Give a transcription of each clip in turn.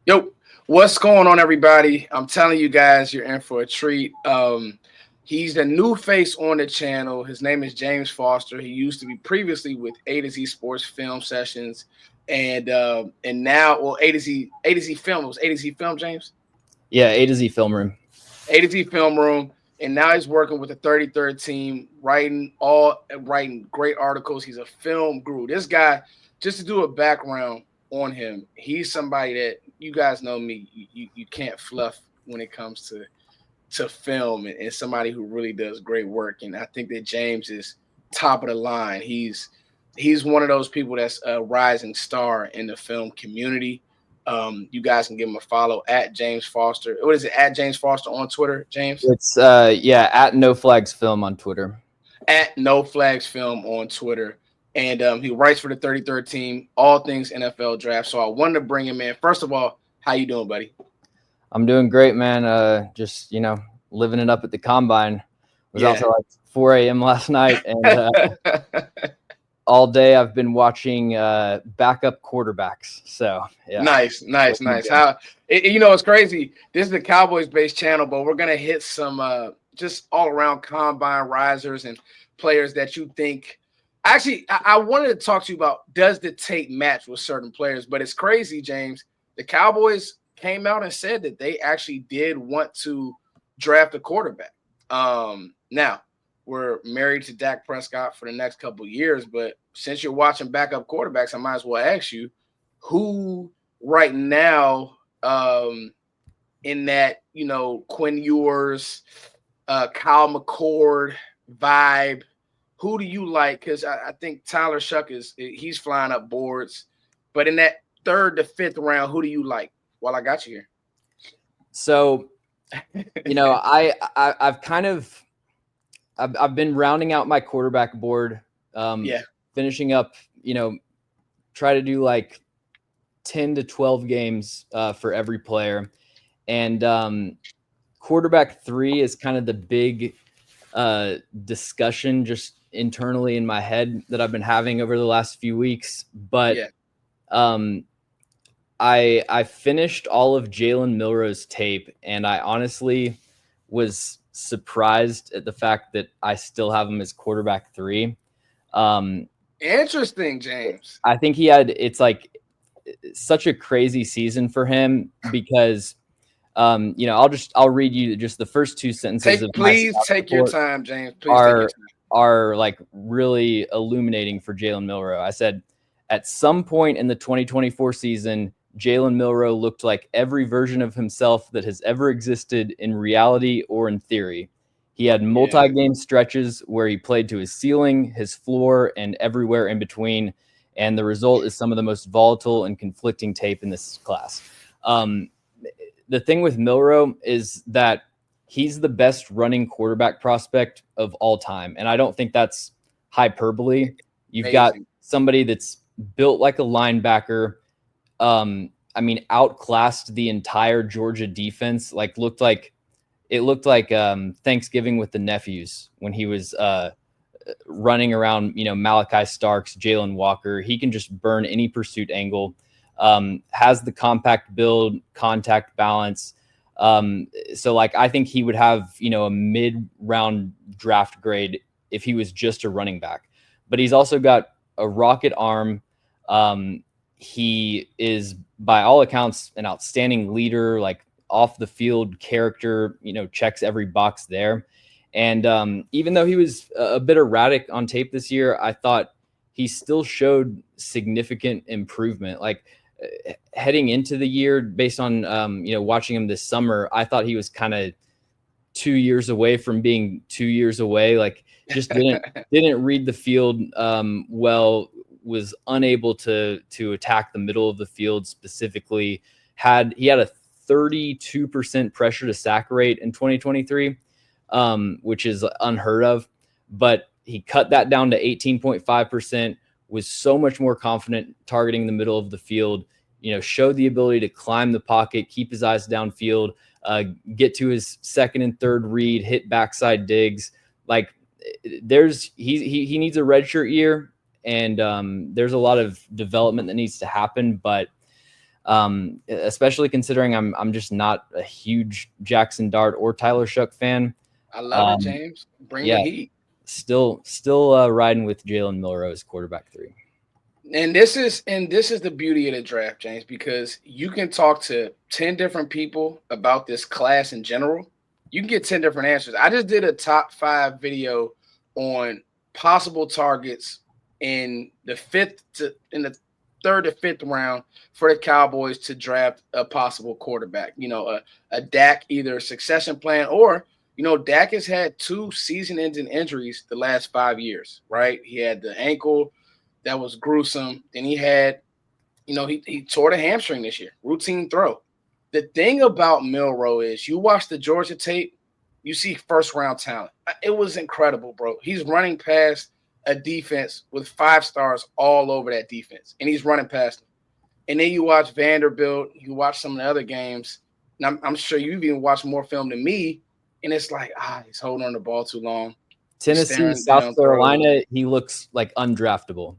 Yo, what's going on, everybody? I'm telling you guys, you're in for a treat. He's the new face on the channel. His name is James Foster. He used to be previously with A to Z Sports Film Sessions, and now, well, A to Z Film. It was A to Z Film, James. Yeah, A to Z Film Room. A to Z Film Room, and now he's working with the 33rd team, writing great articles. He's a film guru. This guy, just to do a background on him, he's somebody that you guys know me. You can't fluff when it comes to film, and somebody who really does great work. And I think that James is top of the line. He's one of those people that's a rising star in the film community. You guys can give him a follow at James Foster. What is it? At James Foster on Twitter, James? It's at No Flags Film on Twitter. At No Flags Film on Twitter. And he writes for the 33rd team, all things NFL draft. So I wanted to bring him in. First of all, how you doing, buddy? I'm doing great, man. Just living it up at the combine. It was also like 4 a.m. last night, and all day I've been watching backup quarterbacks. So yeah, nice. How it's crazy. This is the Cowboys-based channel, but we're gonna hit some just all around combine risers and players that you think. Actually, I wanted to talk to you about, does the tape match with certain players? But it's crazy, James. The Cowboys came out and said that they actually did want to draft a quarterback. Now, we're married to Dak Prescott for the next couple of years, but since you're watching backup quarterbacks, I might as well ask you, who right now in that, Quinn Ewers, Kyle McCord vibe, who do you like? Because I think Tyler Shuck he's flying up boards. But in that 3rd to 5th round, who do you like? While I got you here. So, I've been rounding out my quarterback board. Finishing up, try to do like 10 to 12 games for every player. And quarterback 3 is kind of the big discussion just internally in my head that I've been having over the last few weeks. But I finished all of Jalen Milroe's tape, and I honestly was surprised at the fact that I still have him as quarterback 3. Interesting, James. I think it's like such a crazy season for him because I'll read you just the first 2 sentences. Please take your time, James. Are like really illuminating for Jalen Milroe. I said, at some point in the 2024 season, Jaylen Milroe looked like every version of himself that has ever existed in reality or in theory. He had multi-game stretches where he played to his ceiling, his floor, and everywhere in between. And the result is some of the most volatile and conflicting tape in this class. The thing with Milroe is that he's the best running quarterback prospect of all time. And I don't think that's hyperbole. You've got somebody that's built like a linebacker. Outclassed the entire Georgia defense. It looked like Thanksgiving with the nephews when he was running around, Malachi Starks, Jaylen Walker. He can just burn any pursuit angle, has the compact build, contact balance. I think he would have, a mid-round draft grade if he was just a running back. But he's also got a rocket arm. He is, by all accounts, an outstanding leader, like off the field character, checks every box there. And even though he was a bit erratic on tape this year, I thought he still showed significant improvement. Like heading into the year, based on, watching him this summer, I thought he was kind of 2 years away from being 2 years away. Like just didn't read the field well, was unable to attack the middle of the field specifically. He had a 32% pressure to sack rate in 2023, which is unheard of. But he cut that down to 18.5%, was so much more confident targeting the middle of the field, showed the ability to climb the pocket, keep his eyes downfield, get to his second and third read, hit backside digs. Like he needs a redshirt year, and there's a lot of development that needs to happen. But Especially considering I'm just not a huge Jackson Dart or Tyler Shough fan. I love it, James. Bring the heat. Still riding with Jalen Milroe as quarterback 3. And this is the beauty of the draft, James, because you can talk to 10 different people about this class in general. You can get 10 different answers. I just did a top 5 video on possible targets in the 3rd to 5th round for the Cowboys to draft a possible quarterback. A Dak, either a succession plan or, Dak has had 2 season-ending injuries the last 5 years, right? He had the ankle that was gruesome. Then he had, he tore the hamstring this year, routine throw. The thing about Milroe is you watch the Georgia tape, you see first-round talent. It was incredible, bro. He's running past a defense with 5 stars all over that defense, and he's running past them. And then you watch Vanderbilt, you watch some of the other games, and I'm sure you've even watched more film than me, and it's like, he's holding on the ball too long. Tennessee, South Carolina, he looks like undraftable.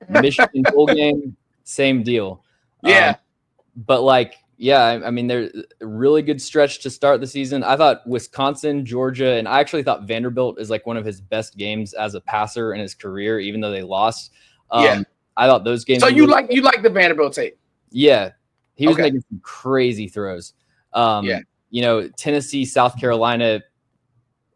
Michigan bowl game, same deal. Yeah. I mean, they're a really good stretch to start the season. I thought Wisconsin, Georgia, and I actually thought Vanderbilt is like one of his best games as a passer in his career, even though they lost. I thought those games. So you like the Vanderbilt tape? Yeah, he was making some crazy throws. Tennessee, South Carolina,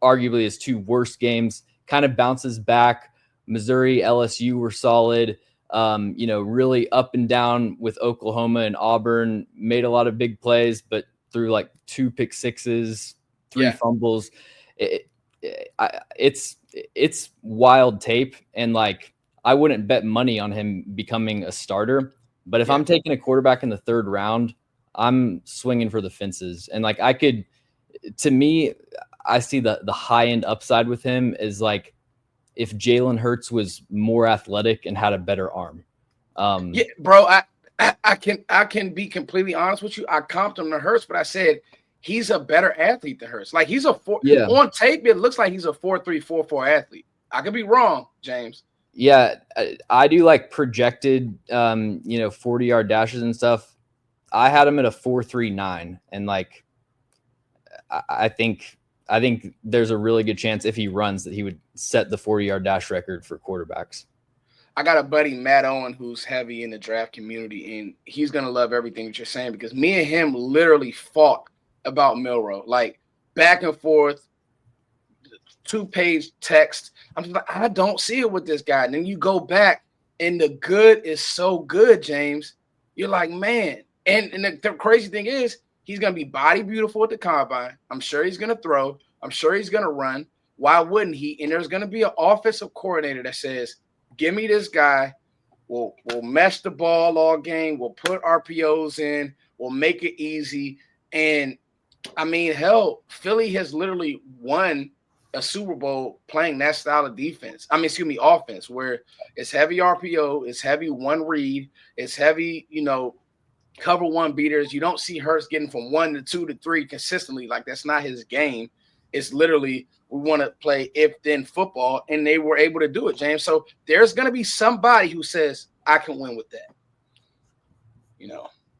arguably his 2 worst games. Kind of bounces back. Missouri, LSU were solid. Really up and down with Oklahoma and Auburn, made a lot of big plays, but threw like 2 pick sixes, 3 fumbles. It's wild tape. And like, I wouldn't bet money on him becoming a starter, but if I'm taking a quarterback in the 3rd round, I'm swinging for the fences. And like, I see the high end upside with him is like, if Jalen Hurts was more athletic and had a better arm. Bro, I can be completely honest with you. I comped him to Hurts, but I said he's a better athlete than Hurts. Like he's on tape, it looks like he's a 4.3, 4.4 athlete. I could be wrong, James. Yeah, I do like projected 40-yard dashes and stuff. I had him at a 4.39, and like I think there's a really good chance if he runs that he would set the 40-yard dash record for quarterbacks. I got a buddy, Matt Owen, who's heavy in the draft community, and he's going to love everything that you're saying because me and him literally fought about Milroe, like back and forth, 2-page text. I'm just like, I don't see it with this guy. And then you go back, and the good is so good, James. You're like, man. And the crazy thing is, he's going to be body beautiful at the combine. I'm sure he's going to throw. I'm sure he's going to run. Why wouldn't he? And there's going to be an offensive coordinator that says, give me this guy. We'll mesh the ball all game. We'll put RPOs in. We'll make it easy. And, I mean, hell, Philly has literally won a Super Bowl playing that style of defense. Offense, where it's heavy RPO, it's heavy one read, it's heavy, cover one beaters. You don't see Hurts getting from 1 to 2 to 3 consistently. Like, that's not his game. It's literally, we want to play if-then football, and they were able to do it, James. So there's going to be somebody who says, I can win with that.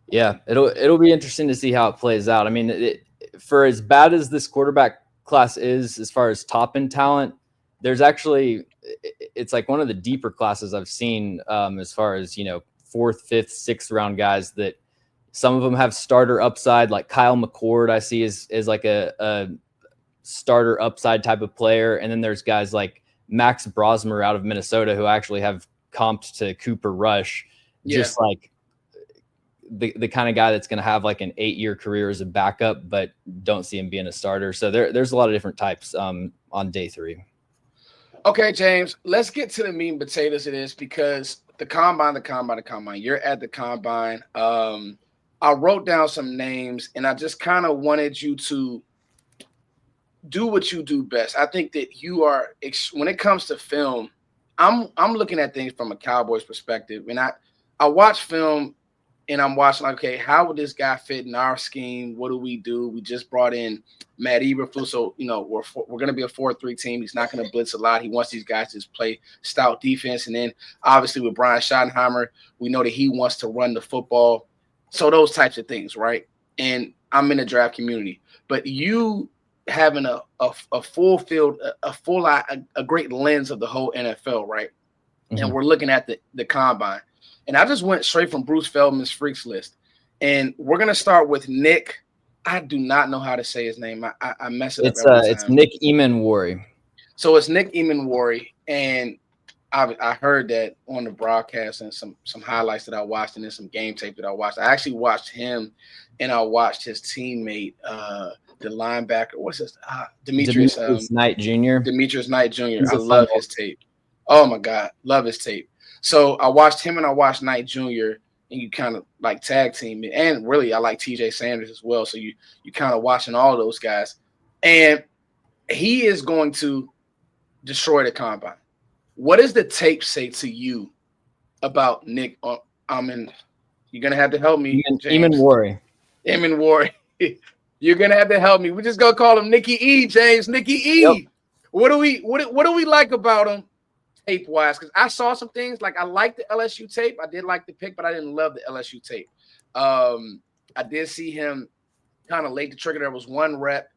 Yeah, it'll be interesting to see how it plays out. I mean, for as bad as this quarterback class is as far as top-end talent, there's actually – it's like one of the deeper classes I've seen as far as, 4th, 5th, 6th round guys that some of them have starter upside, like Kyle McCord I see is like a starter upside type of player. And then there's guys like Max Brosmer out of Minnesota who actually have comped to Cooper Rush, just like the kind of guy that's going to have like an 8-year career as a backup, but don't see him being a starter. So there's a lot of different types on day 3. Okay, James, let's get to the meat and potatoes of this because the combine. You're at the combine. I wrote down some names, and I just kind of wanted you to do what you do best. I think that you are, when it comes to film, I'm looking at things from a Cowboys perspective, and I watch film, and I'm watching, like, okay, how would this guy fit in our scheme? What do? We just brought in Matt Eberflus, so we're going to be a 4-3 team. He's not going to blitz a lot. He wants these guys to just play stout defense, and then obviously with Brian Schottenheimer, we know that he wants to run the football. So those types of things, right? And I'm in the draft community, but you having a full field, a great lens of the whole NFL, right? Mm-hmm. And we're looking at the combine. And I just went straight from Bruce Feldman's freaks list. And we're gonna start with Nick. I do not know how to say his name. I mess it up every time. It's Nick Emmanwori. So it's Nick Emmanwori, and I heard that on the broadcast and some highlights that I watched and then some game tape that I watched. I actually watched him, and I watched his teammate, the linebacker. What's his? Demetrius Knight Jr. Demetrius Knight Jr. I love his tape. Oh my God, love his tape. So I watched him and I watched Knight Jr. and you kind of like tag team it. And really, I like TJ Sanders as well. So you kind of watching all those guys, and he is going to destroy the combine. What does the tape say to you about Nick? You're gonna have to help me. Emmanwori. You're gonna have to help me. We're just gonna call him Nicky E, James. Nicky E. Yep. What do we like about him tape wise? Because I saw some things like I like the LSU tape. I did like the pick, but I didn't love the LSU tape. I did see him kind of late to trigger. There was one rep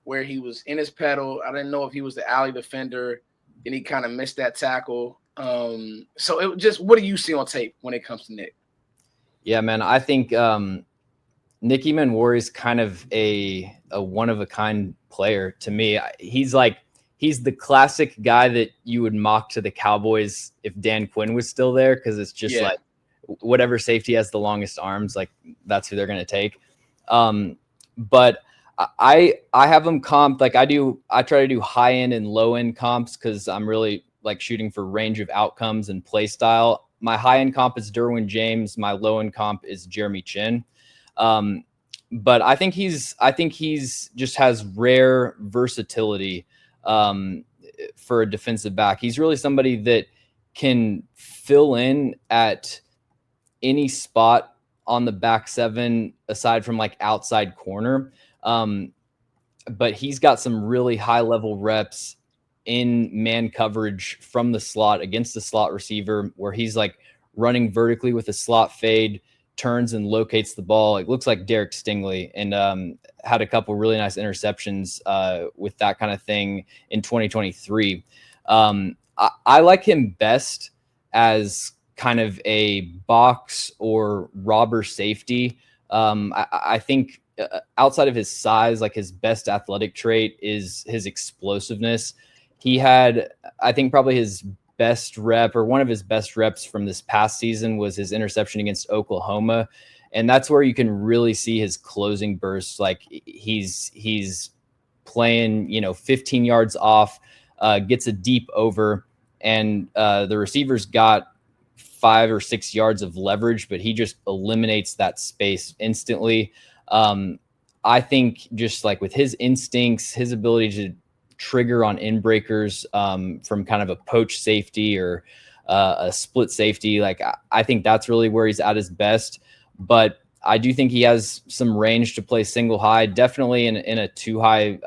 where he was in his pedal. I didn't know if he was the alley defender. Then he kind of missed that tackle. So it just, what do you see on tape when it comes to Nick? Yeah, man, I think Nick Emmanwori is kind of a one of a kind player to me. He's the classic guy that you would mock to the Cowboys if Dan Quinn was still there, because it's just like whatever safety has the longest arms, like that's who they're going to take. But I have them comped like I try to do high end and low end comps because I'm really like shooting for range of outcomes and play style. My high end comp is Derwin James. My low end comp is Jeremy Chin. But I think he's just has rare versatility for a defensive back. He's really somebody that can fill in at any spot on the back seven aside from like outside corner. But he's got some really high level reps in man coverage from the slot against the slot receiver, where he's like running vertically with a slot fade, turns and locates the ball. It looks like Derek Stingley, and had a couple really nice interceptions with that kind of thing in 2023. I like him best as kind of a box or robber safety. I think outside of his size, like his best athletic trait is his explosiveness. He had, I think, probably his best rep or one of his best reps from this past season was his interception against Oklahoma. And that's where you can really see his closing bursts. Like he's playing, 15 yards off, gets a deep over, and the receivers got 5 or 6 yards of leverage, but he just eliminates that space instantly. I think just like with his instincts, his ability to trigger on in breakers from kind of a poach safety or a split safety, like I think that's really where he's at his best. But I do think he has some range to play single high, definitely in a two high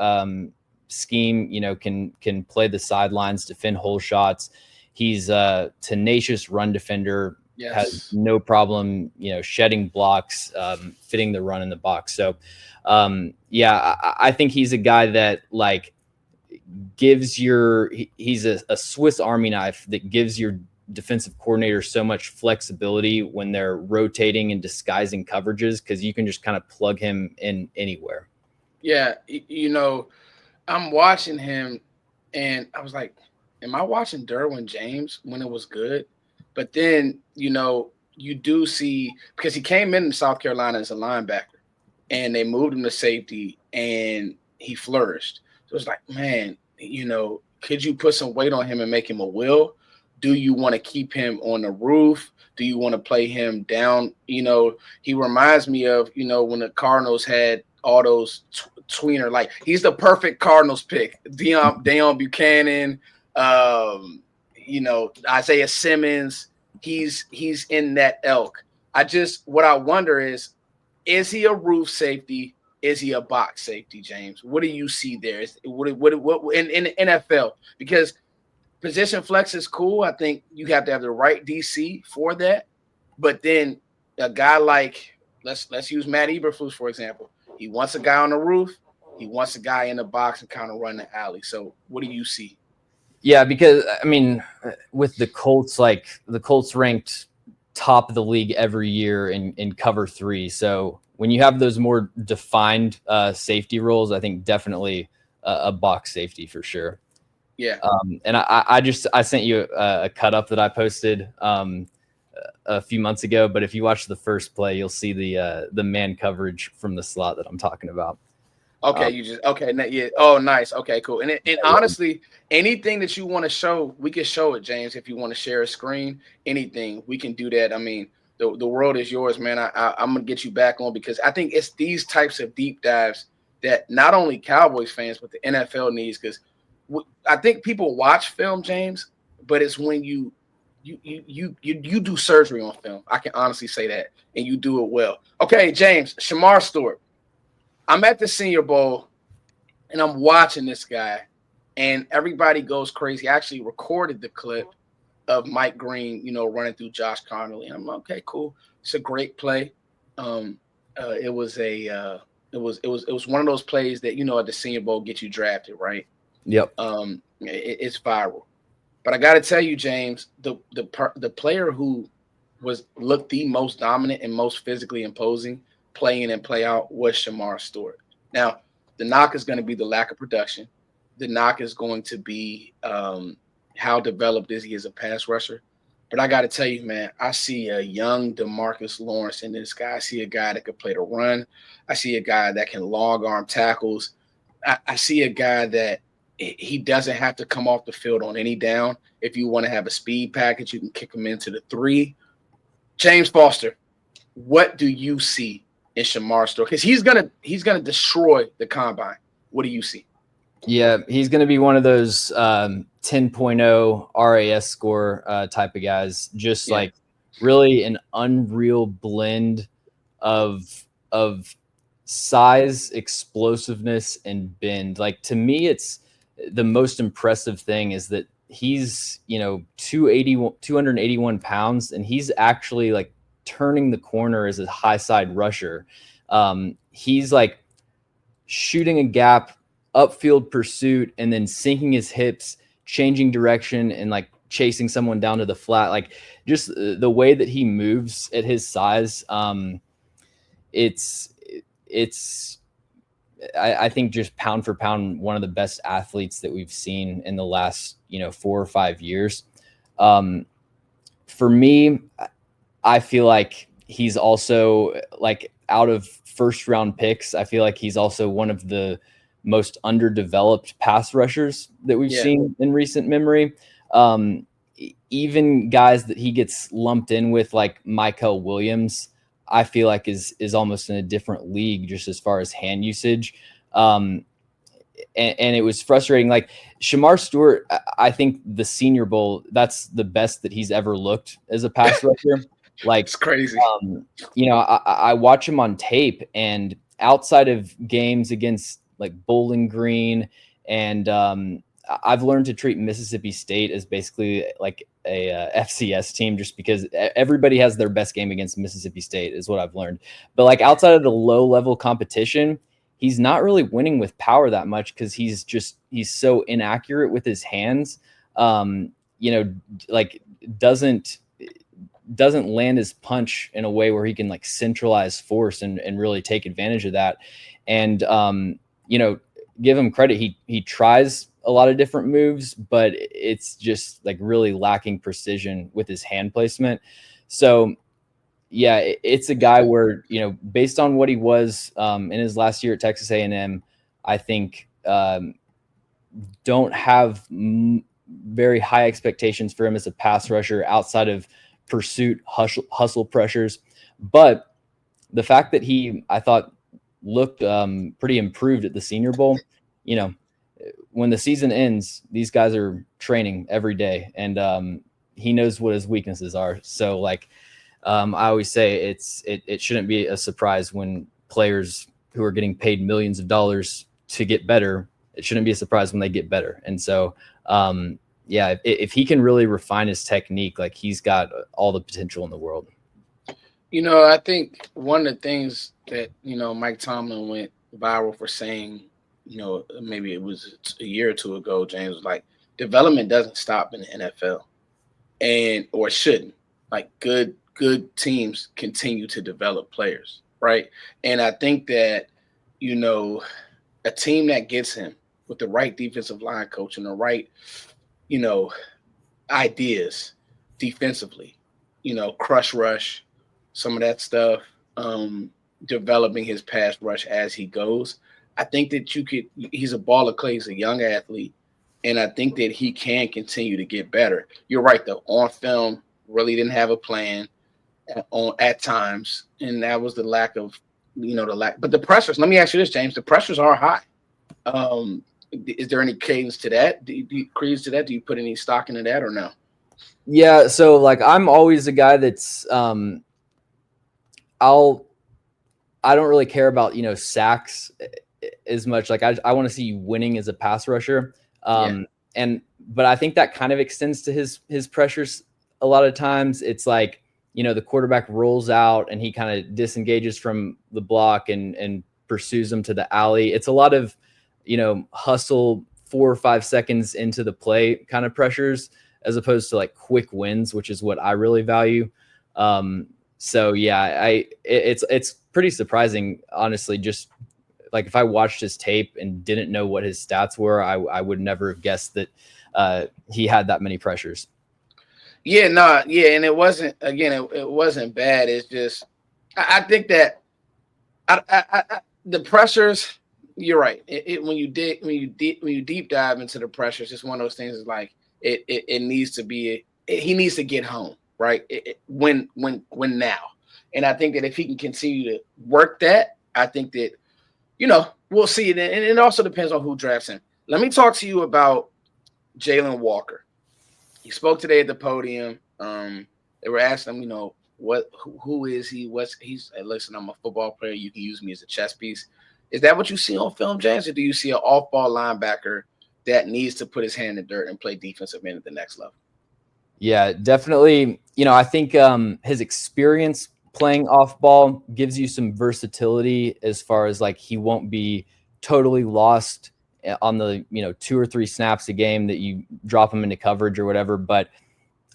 scheme, can play the sidelines, defend hole shots. He's a tenacious run defender. Yes. Has no problem, shedding blocks, fitting the run in the box. So, I think he's a guy that like gives he's a Swiss Army knife that gives your defensive coordinator so much flexibility when they're rotating and disguising coverages, because you can just kind of plug him in anywhere. Yeah, I'm watching him and I was like, am I watching Derwin James when it was good? But then, you do see, because he came in South Carolina as a linebacker and they moved him to safety and he flourished. So it's like, man, could you put some weight on him and make him a will? Do you want to keep him on the roof? Do you want to play him down? He reminds me of, when the Cardinals had all those tweener, like he's the perfect Cardinals pick. Deion Buchanan, Isaiah Simmons, he's in that elk. What I wonder is he a roof safety? Is he a box safety, James? What do you see there? What in the NFL? Because position flex is cool. I think you have to have the right DC for that. But then a guy like let's use Matt Eberflus for example. He wants a guy on the roof. He wants a guy in the box and kind of run the alley. So what do you see? Yeah, because I mean, with the Colts, like the Colts ranked top of the league every year in cover 3. So when you have those more defined safety roles, I think definitely a box safety for sure. Yeah. And I sent you a cut up that I posted a few months ago. But if you watch the first play, you'll see the man coverage from the slot that I'm talking about. Okay, yeah. Oh, nice. Okay, cool. And honestly, anything that you want to show, we can show it, James. If you want to share a screen, anything, we can do that. I mean, the world is yours, man. I'm gonna get you back on because I think it's these types of deep dives that not only Cowboys fans but the NFL needs. Because I think people watch film, James, but it's when you do surgery on film. I can honestly say that, and you do it well. Okay, James, Shamar Stewart. I'm at the Senior Bowl, and I'm watching this guy, and everybody goes crazy. I actually recorded the clip of Mike Green, running through Josh Connolly. I'm like, okay, cool. It's a great play. It was one of those plays that at the Senior Bowl get you drafted, right? Yep. It's viral. But I got to tell you, James, the player who looked the most dominant and most physically imposing play in and play out was Shamar Stewart. Now, the knock is going to be the lack of production. The knock is going to be how developed is he as a pass rusher. But I got to tell you, man, I see a young DeMarcus Lawrence in this guy. I see a guy that can play the run. I see a guy that can long arm tackles. I see a guy that he doesn't have to come off the field on any down. If you want to have a speed package, you can kick him into the 3. James Foster, what do you see in Shamar Stewart? Because he's gonna destroy the combine. What do you see? Yeah, he's going to be one of those 10.0 RAS score type of guys. Just like really an unreal blend of size, explosiveness, and bend. Like to me, it's the most impressive thing is that he's 281 pounds, and he's actually like turning the corner as a high side rusher. He's like shooting a gap, upfield pursuit, and then sinking his hips, changing direction, and like chasing someone down to the flat. Like just the way that he moves at his size. I think just pound for pound, one of the best athletes that we've seen in the last, 4 or 5 years. For me, I feel like he's also like out of first round picks. I feel like he's also one of the most underdeveloped pass rushers that we've seen in recent memory. Even guys that he gets lumped in with, like Michael Williams, I feel like is almost in a different league just as far as hand usage. And it was frustrating. Like Shamar Stewart, I think the Senior Bowl, that's the best that he's ever looked as a pass rusher. Like it's crazy. I watch him on tape, and outside of games against like Bowling Green, and I've learned to treat Mississippi State as basically like a FCS team, just because everybody has their best game against Mississippi State is what I've learned. But like outside of the low level competition, he's not really winning with power that much because he's so inaccurate with his hands. Like doesn't land his punch in a way where he can like centralize force and really take advantage of that. And give him credit. He tries a lot of different moves, but it's just like really lacking precision with his hand placement. So yeah, it's a guy where, based on what he was in his last year at Texas A&M, I think don't have very high expectations for him as a pass rusher outside of pursuit, hustle pressures. But the fact that I thought looked pretty improved at the Senior Bowl, when the season ends, these guys are training every day, and he knows what his weaknesses are. So like, I always say it shouldn't be a surprise when players who are getting paid millions of dollars to get better, it shouldn't be a surprise when they get better. And so, if he can really refine his technique, like he's got all the potential in the world. I think one of the things that, Mike Tomlin went viral for saying, maybe it was a year or two ago, James, was like, development doesn't stop in the NFL, or shouldn't. Like, good teams continue to develop players, right? And I think that, you know, a team that gets him with the right defensive line coach and the right, you know, ideas defensively, crush rush, some of that stuff, developing his pass rush as he goes. I think that he's a ball of clay, he's a young athlete, and I think that he can continue to get better. You're right, though, on film, really didn't have a plan at times, and that was the lack of, but the pressures, let me ask you this, James, the pressures are high. Is there any cadence to that? Do you credence to that? Do you put any stock into that or no? Yeah, so like I'm always a guy that's I don't really care about sacks as much. Like I want to see you winning as a pass rusher. But I think that kind of extends to his pressures. A lot of times it's like the quarterback rolls out and he kind of disengages from the block and pursues him to the alley. It's a lot of hustle 4 or 5 seconds into the play kind of pressures, as opposed to like quick wins, which is what I really value. So yeah, it's pretty surprising, honestly. Just like if I watched his tape and didn't know what his stats were, I would never have guessed that he had that many pressures. Yeah, and it wasn't, again, it wasn't bad. It's just I think that the pressures. You're right. When you deep dive into the pressures, it's one of those things. Is like it needs to be. He needs to get home, right? When now, and I think that if he can continue to work that, I think that we'll see it. And it also depends on who drafts him. Let me talk to you about Jaylen Walker. He spoke today at the podium. They were asking him, who is he? He's listen, I'm a football player. You can use me as a chess piece. Is that what you see on film, James, or do you see an off-ball linebacker that needs to put his hand in the dirt and play defensive end at the next level? Yeah, definitely. I think his experience playing off-ball gives you some versatility as far as like he won't be totally lost on the 2 or 3 snaps a game that you drop him into coverage or whatever. But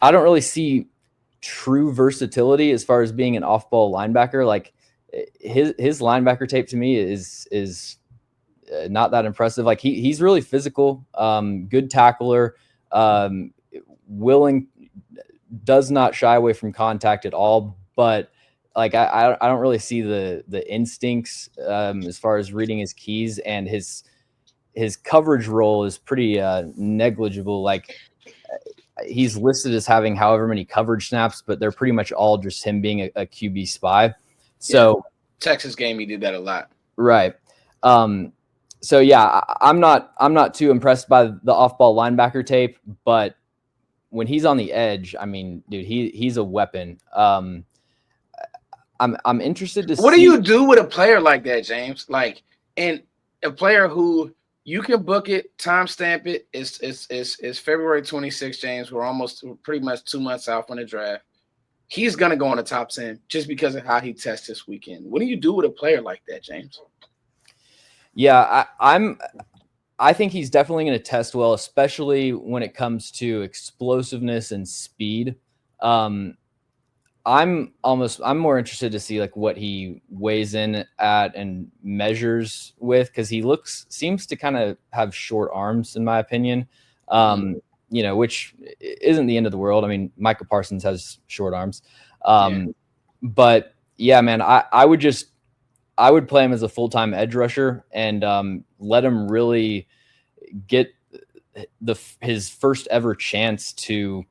I don't really see true versatility as far as being an off-ball linebacker. Like his linebacker tape to me is not that impressive. Like he's really physical, good tackler, willing, does not shy away from contact at all. But like I don't really see the instincts as far as reading his keys, and his coverage role is pretty negligible. Like he's listed as having however many coverage snaps, but they're pretty much all just him being a QB spy. So Texas game, he did that a lot. Right. So yeah, I'm not too impressed by the off-ball linebacker tape, but when he's on the edge, I mean, dude, he's a weapon. I'm interested to see. What do you do with a player like that, James? Like, and a player who you can book it, timestamp it. It's February 26th, James. We're pretty much 2 months out from the draft. He's going to go on the top 10 just because of how he tests this weekend. What do you do with a player like that, James? Yeah, I think he's definitely going to test well, especially when it comes to explosiveness and speed. I'm more interested to see like what he weighs in at and measures with, because he seems to kind of have short arms, in my opinion. Which isn't the end of the world. I mean, Micah Parsons has short arms. But yeah, man, I would play him as a full-time edge rusher and let him really get his first ever chance to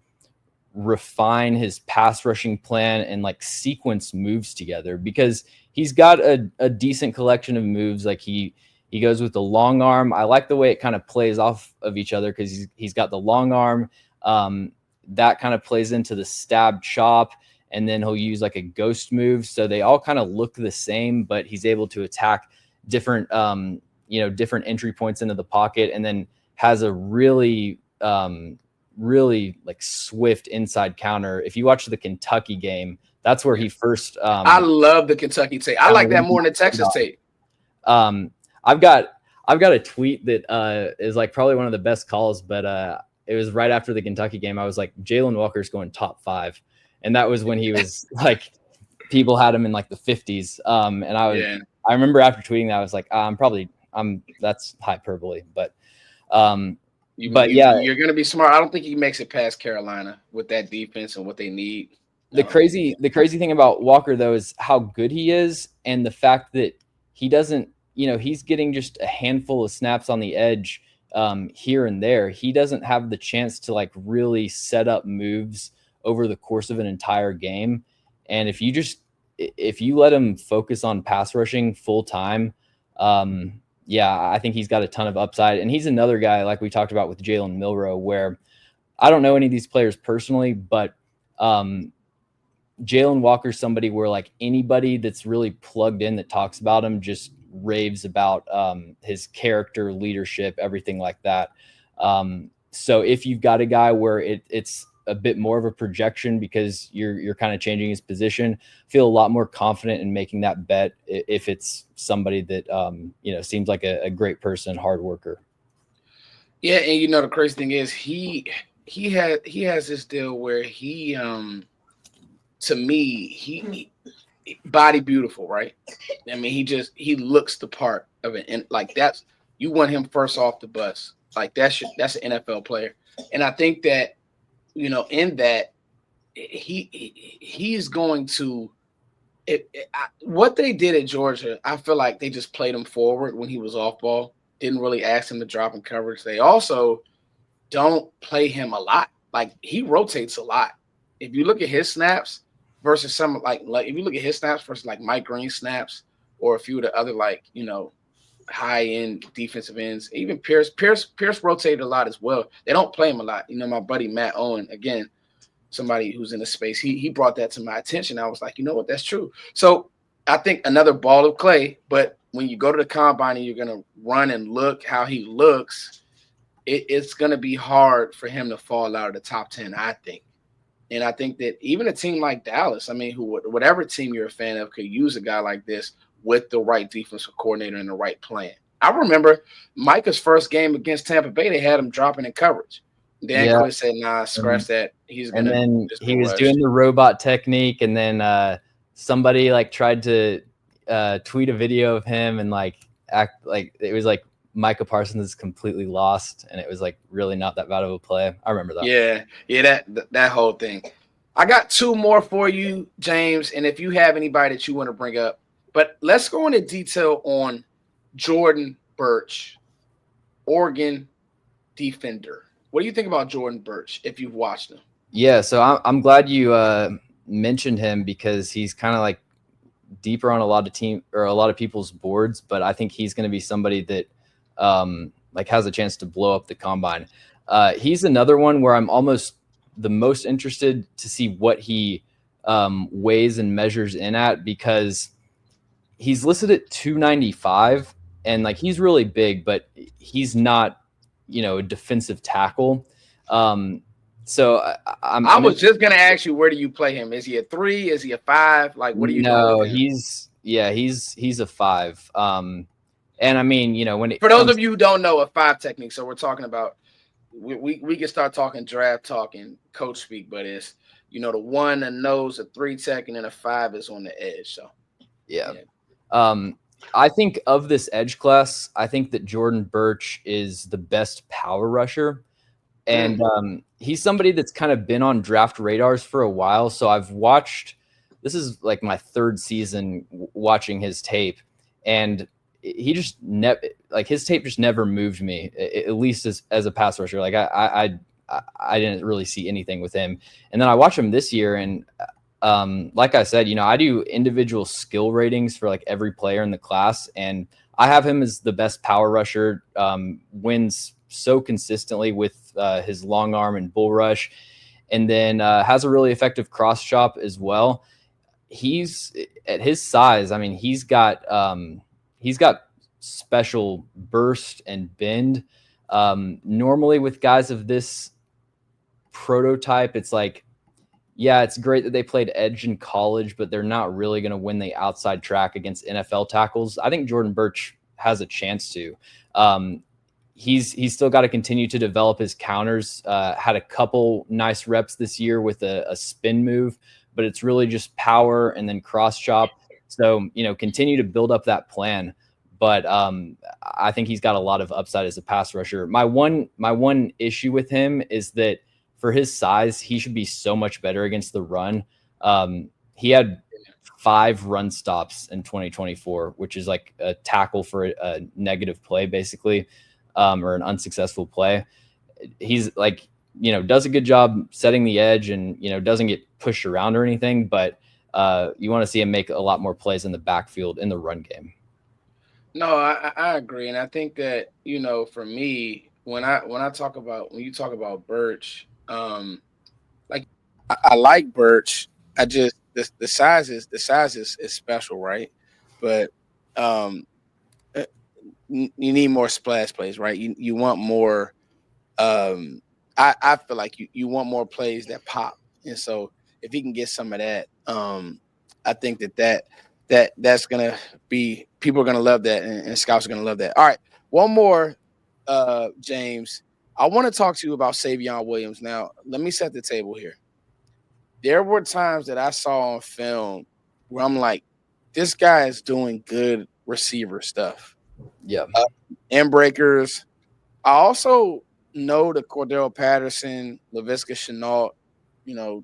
refine his pass rushing plan and like sequence moves together, because he's got a decent collection of moves. Like he goes with the long arm. I like the way it kind of plays off of each other, because he's got the long arm that kind of plays into the stab chop, and then he'll use like a ghost move. So they all kind of look the same, but he's able to attack different different entry points into the pocket, and then has a really like swift inside counter. If you watch the Kentucky game, That's where he first. I love the Kentucky tape. I like that more than the Texas tape. I've got a tweet that is like probably one of the best calls, but it was right after the Kentucky game. I was like, Jaylen Walker's going top 5, and that was when he was like, people had him in like the 50s. And I remember after tweeting that, I was like, that's hyperbole, but you're going to be smart. I don't think he makes it past Carolina with that defense and what they need. The crazy thing about Walker, though, is how good he is, and the fact that he doesn't, he's getting just a handful of snaps on the edge here and there. He doesn't have the chance to like really set up moves over the course of an entire game. And if you let him focus on pass rushing full time, I think he's got a ton of upside. And he's another guy, like we talked about with Jalen Milroe, where I don't know any of these players personally, but Jaylen Walker's somebody where like anybody that's really plugged in that talks about him just raves about his character, leadership, everything like that. So if you've got a guy where it's a bit more of a projection because you're kind of changing his position, feel a lot more confident in making that bet if it's somebody that seems like a great person, hard worker. Yeah, and the crazy thing is he has this deal where he to me he body beautiful, right? I mean, he looks the part of it, and like you want him first off the bus, like that's an NFL player, and I think that in that he's going to what they did at Georgia. I feel like they just played him forward when he was off ball, didn't really ask him to drop in coverage. They also don't play him a lot. Like he rotates a lot. If you look at his snaps versus some like if you look at his snaps versus like Mike Green snaps or a few of the other high end defensive ends, even Pierce rotated a lot as well. They don't play him a lot. My buddy Matt Owen, again, somebody who's in the space, he brought that to my attention. I was like, you know what, that's true. So I think another ball of clay, but when you go to the combine and you're gonna run and look how he looks, it's gonna be hard for him to fall out of the top 10, I think. And I think that even a team like Dallas, I mean, whatever team you're a fan of, could use a guy like this with the right defensive coordinator and the right plan. I remember Micah's first game against Tampa Bay, they had him dropping in coverage. Dan Quinn said, nah, scratch that. He was doing the robot technique, and then somebody like tried to tweet a video of him and like act like it was like Micah Parsons is completely lost, and it was like really not that bad of a play. I remember that. Yeah, that whole thing. I got 2 more for you, James, and if you have anybody that you want to bring up, but let's go into detail on Jordan Burch, Oregon defender. What do you think about Jordan Burch if you've watched him? Yeah, so I'm glad you mentioned him because he's kind of like deeper on a lot of people's boards, but I think he's going to be somebody that has a chance to blow up the combine. He's another one where I'm almost the most interested to see what he weighs and measures in at, because he's listed at 295, and like he's really big, but he's not, a defensive tackle. So I was just gonna ask you, where do you play him? Is he a 3? Is he a 5? Like, what do you know? No, he's a 5. And I mean, for those of you who don't know, a 5 technique. So we're talking about we can start talking draft talk and coach speak, but it's the 1 a nose, a 3 tech, and then a 5 is on the edge. So yeah. I think of this edge class, I think that Jordan Burch is the best power rusher. And he's somebody that's kind of been on draft radars for a while. So I've watched, this is like my 3rd season watching his tape, and he just his tape just never moved me, at least as a pass rusher. Like I didn't really see anything with him. And then I watched him this year, and like I said, I do individual skill ratings for like every player in the class, and I have him as the best power rusher, wins so consistently with his long arm and bull rush, and then has a really effective cross chop as well. He's at his size. I mean, he's got special burst and bend. Normally with guys of this prototype, it's like Yeah, it's great that they played edge in college, but they're not really going to win the outside track against NFL tackles. I think Jordan Burch has a chance to. Um, he's still got to continue to develop his counters. Had a couple nice reps this year with a spin move, but it's really just power and then cross chop. So, continue to build up that plan. But I think he's got a lot of upside as a pass rusher. My one issue with him is that for his size, he should be so much better against the run. He had 5 run stops in 2024, which is like a tackle for a negative play, basically, or an unsuccessful play. He's like, does a good job setting the edge and, doesn't get pushed around or anything, but you want to see him make a lot more plays in the backfield in the run game. No, I agree. And I think that, for me, when you talk about Burch, like I like Burch. I just the size is special, right? But you need more splash plays, right? You want more. I feel like you want more plays that pop, and so if he can get some of that, I think that's gonna be, people are gonna love that, and scouts are gonna love that. All right, one more, James. I want to talk to you about Savion Williams. Now, let me set the table here. There were times that I saw on film where I'm like, this guy is doing good receiver stuff. Yeah. End breakers. I also know the Cordell Patterson, Laviska Shenault,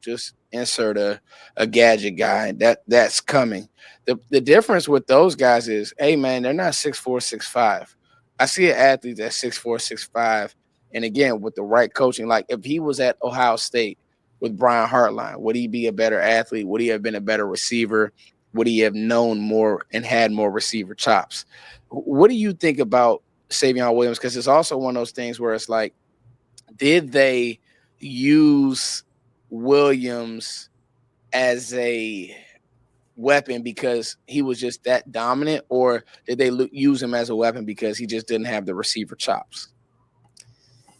just insert a gadget guy. That's coming. The difference with those guys is, hey, man, they're not 6'4", 6'5". I see an athlete that's 6'4", 6'5", and again, with the right coaching, like if he was at Ohio State with Brian Hartline, would he be a better athlete? Would he have been a better receiver? Would he have known more and had more receiver chops? What do you think about Savion Williams? Because it's also one of those things where it's like, did they use Williams as a weapon because he was just that dominant, or did they use him as a weapon because he just didn't have the receiver chops?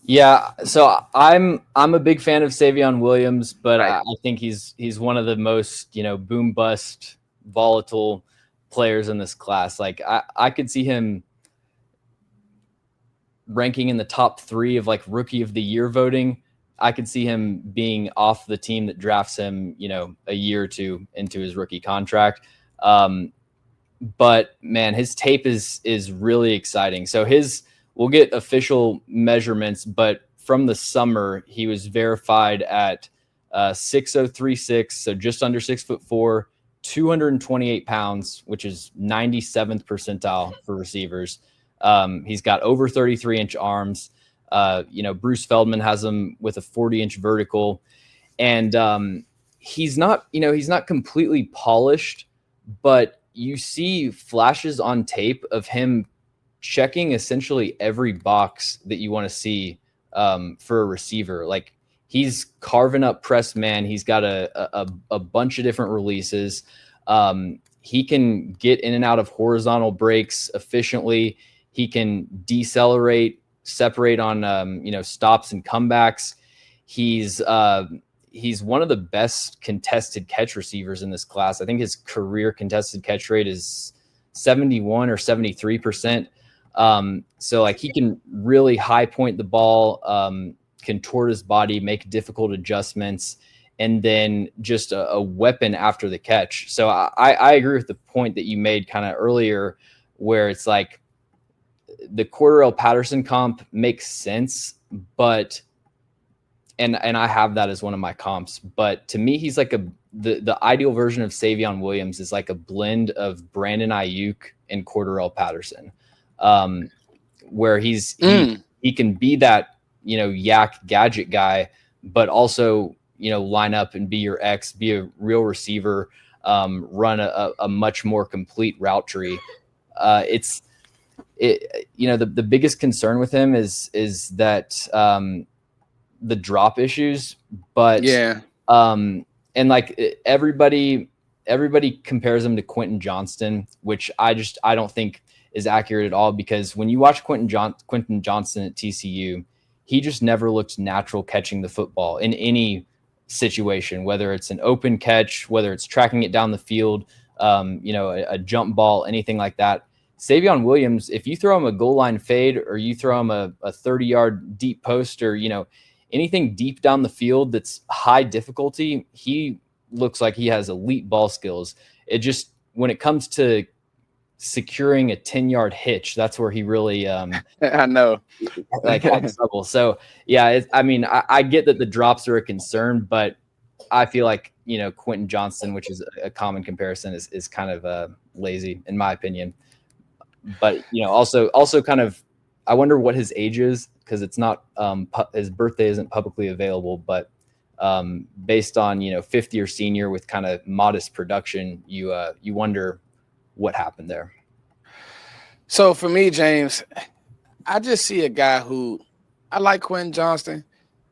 Yeah, so I'm a big fan of Savion Williams, but right. I think he's one of the most boom bust volatile players in this class. Like I could see him ranking in the top 3 of like rookie of the year voting. I could see him being off the team that drafts him, a year or 2 into his rookie contract. But man, his tape is really exciting. So we'll get official measurements, but from the summer, he was verified at 6'036", so just under 6'4", 228 pounds, which is 97th percentile for receivers. He's got over 33-inch arms. Bruce Feldman has him with a 40-inch vertical, and he's not completely polished, but you see flashes on tape of him checking essentially every box that you want to see for a receiver. Like he's carving up press man. He's got a bunch of different releases. He can get in and out of horizontal breaks efficiently. He can decelerate, separate on stops and comebacks. He's one of the best contested catch receivers in this class. I think his career contested catch rate is 71 or 73%. So like he can really high point the ball, contort his body, make difficult adjustments, and then just a weapon after the catch. So I agree with the point that you made kind of earlier, where it's like the Cordell Patterson comp makes sense, but and I have that as one of my comps, but to me, he's like the ideal version of Savion Williams is like a blend of Brandon Ayuk and Cordell Patterson. Where he can be that, yak gadget guy, but also, line up and be your X, be a real receiver, run a much more complete route tree. The biggest concern with him is that, the drop issues, but yeah. And like everybody compares him to Quentin Johnston, which I don't think is accurate at all, because when you watch Quentin Johnston at TCU, he just never looked natural catching the football in any situation, whether it's an open catch, whether it's tracking it down the field, a jump ball, anything like that. Savion Williams, if you throw him a goal line fade or you throw him a 30-yard deep post or, anything deep down the field that's high difficulty, he looks like he has elite ball skills. It just, when it comes to securing a 10-yard hitch, that's where he really I know had trouble. So yeah, I get that the drops are a concern, but I feel like Quentin Johnston, which is a common comparison, is kind of lazy in my opinion. But also kind of, I wonder what his age is, because it's not his birthday isn't publicly available, but based on 50-year senior with kind of modest production, you wonder what happened there. So for me, James, I just see a guy who, I like Quentin Johnston.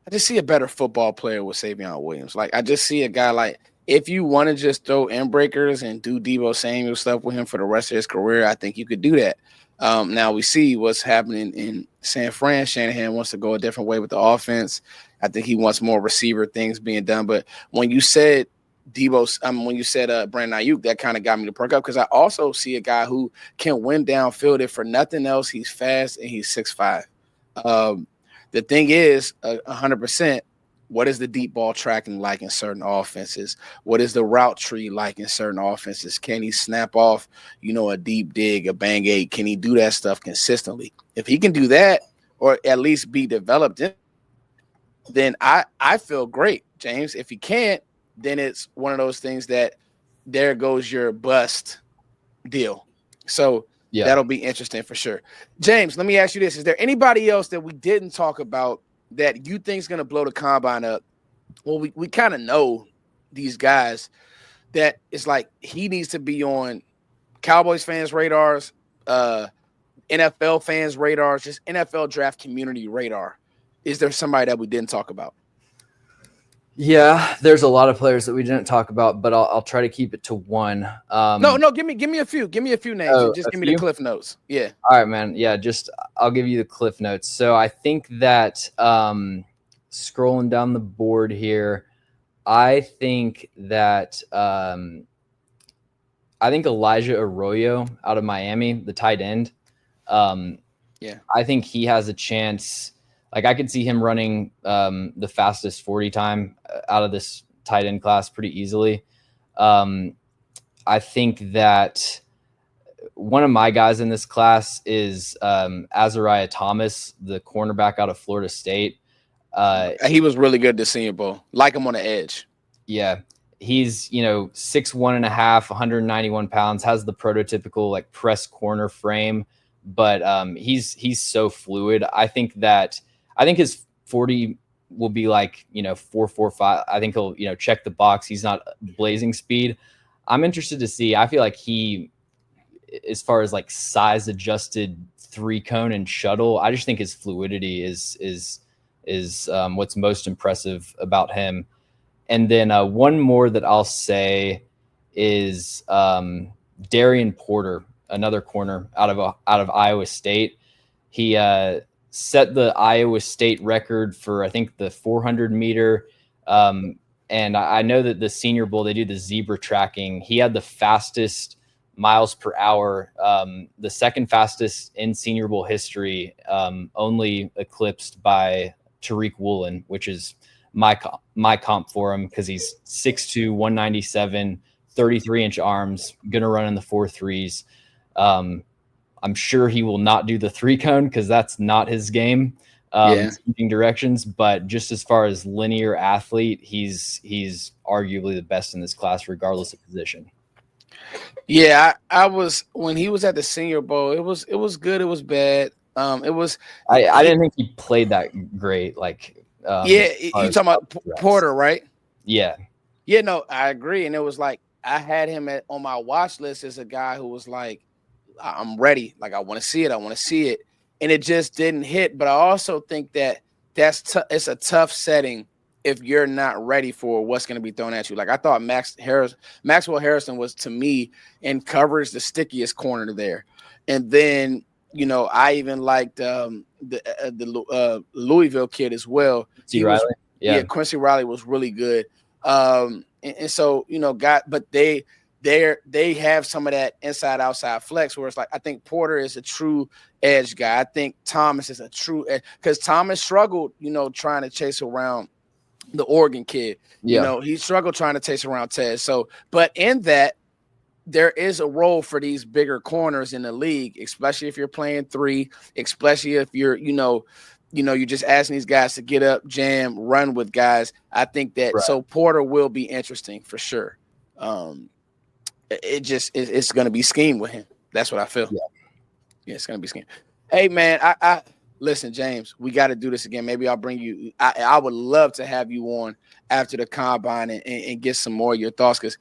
I just see a better football player with Savion Williams. Like, I just see a guy like, if you want to just throw in breakers and do Deebo Samuel stuff with him for the rest of his career, I think you could do that. Now we see what's happening in San Fran. Shanahan wants to go a different way with the offense. I think he wants more receiver things being done. But when you said when you said Brandon Ayuk, that kind of got me to perk up, because I also see a guy who can win downfield. If for nothing else, he's fast and he's 6'5". The thing is, 100%, what is the deep ball tracking like in certain offenses? What is the route tree like in certain offenses? Can he snap off, a deep dig, a bang eight? Can he do that stuff consistently? If he can do that, or at least be developed in, then I feel great, James. If he can't, then it's one of those things that there goes your bust deal. So yeah, that'll be interesting for sure. James, let me ask you this. Is there anybody else that we didn't talk about that you think is going to blow the combine up? Well, we kind of know these guys that it's like he needs to be on Cowboys fans' radars, NFL fans' radars, just NFL draft community radar. Is there somebody that we didn't talk about? Yeah, there's a lot of players that we didn't talk about, but I'll try to keep it to one. No, give me a few. Give me a few names. And just give me the cliff notes. Yeah. All right, man. Yeah, I'll give you the cliff notes. So I think that scrolling down the board here, I think Elijah Arroyo out of Miami, the tight end. Yeah, I think he has a chance. Like, I could see him running the fastest 40 time out of this tight end class pretty easily. I think that one of my guys in this class is Azariah Thomas, the cornerback out of Florida State. He was really good this Senior Bowl. Like him on the edge. Yeah. He's, 6'1.5", 191 pounds, has the prototypical like press corner frame, but he's so fluid. I think his 40 will be like, 4.45. I think he'll, check the box. He's not blazing speed. I'm interested to see. I feel like he, as far as like size adjusted 3-cone and shuttle, I just think his fluidity is what's most impressive about him. And then one more that I'll say is Darian Porter, another corner out of Iowa State. He set the Iowa State record for, I think, the 400 meter. And I know that the Senior Bowl, they do the zebra tracking. He had the fastest miles per hour, the second fastest in Senior Bowl history, only eclipsed by Tariq Woolen, which is my comp for him, because he's 6'2", 197, 33-inch arms, going to run in the 4.3s. I'm sure he will not do the 3-cone because that's not his game, changing directions. But just as far as linear athlete, he's arguably the best in this class, regardless of position. Yeah, I was, when he was at the Senior Bowl, it was good, it was bad. I didn't think he played that great. Like, you talking about Porter, right? Yeah. Yeah, no, I agree. And it was like, I had him on my watch list as a guy who was like, I'm ready. Like, I want to see it. And it just didn't hit. But I also think that it's a tough setting if you're not ready for what's going to be thrown at you. Like, I thought Maxwell Harrison was, to me, in coverage, the stickiest corner there. And then, I even liked the Louisville kid as well. Riley. Yeah. Quincy Riley was really good. And so, you know, but they have some of that inside outside flex where it's like, I think Porter is a true edge guy. I think Thomas is a true edge because Thomas struggled, you know, trying to chase around the Oregon kid. Yeah. You know, he struggled trying to chase around Ted. So, but in that, there is a role for these bigger corners in the league, especially if you're playing 3, especially if you're, you know, you're just asking these guys to get up, jam, run with guys. I think that so Porter will be interesting for sure. It's going to be scheme with him. That's what I feel. Yeah, it's going to be scheme. Hey man, I listen, James, we got to do this again. Maybe I'll bring you. I would love to have you on after the combine and get some more of your thoughts because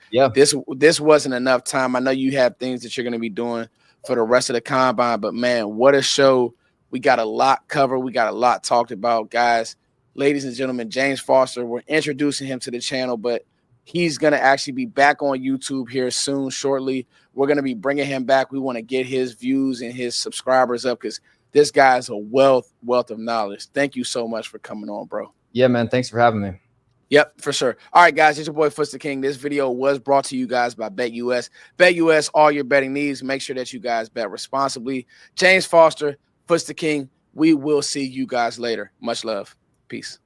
this wasn't enough time. I know you have things that you're going to be doing for the rest of the combine, but man, what a show. We got a lot covered. We got a lot talked about, guys. Ladies and gentlemen, James Foster, we're introducing him to the channel, but he's going to actually be back on YouTube here soon, shortly. We're going to be bringing him back. We want to get his views and his subscribers up because this guy's a wealth of knowledge. Thank you so much for coming on, bro. Yeah, man. Thanks for having me. Yep, for sure. All right, guys, it's your boy Footsdaking. This video was brought to you guys by BetUS. BetUS, all your betting needs. Make sure that you guys bet responsibly. James Foster, Footsdaking. We will see you guys later. Much love. Peace.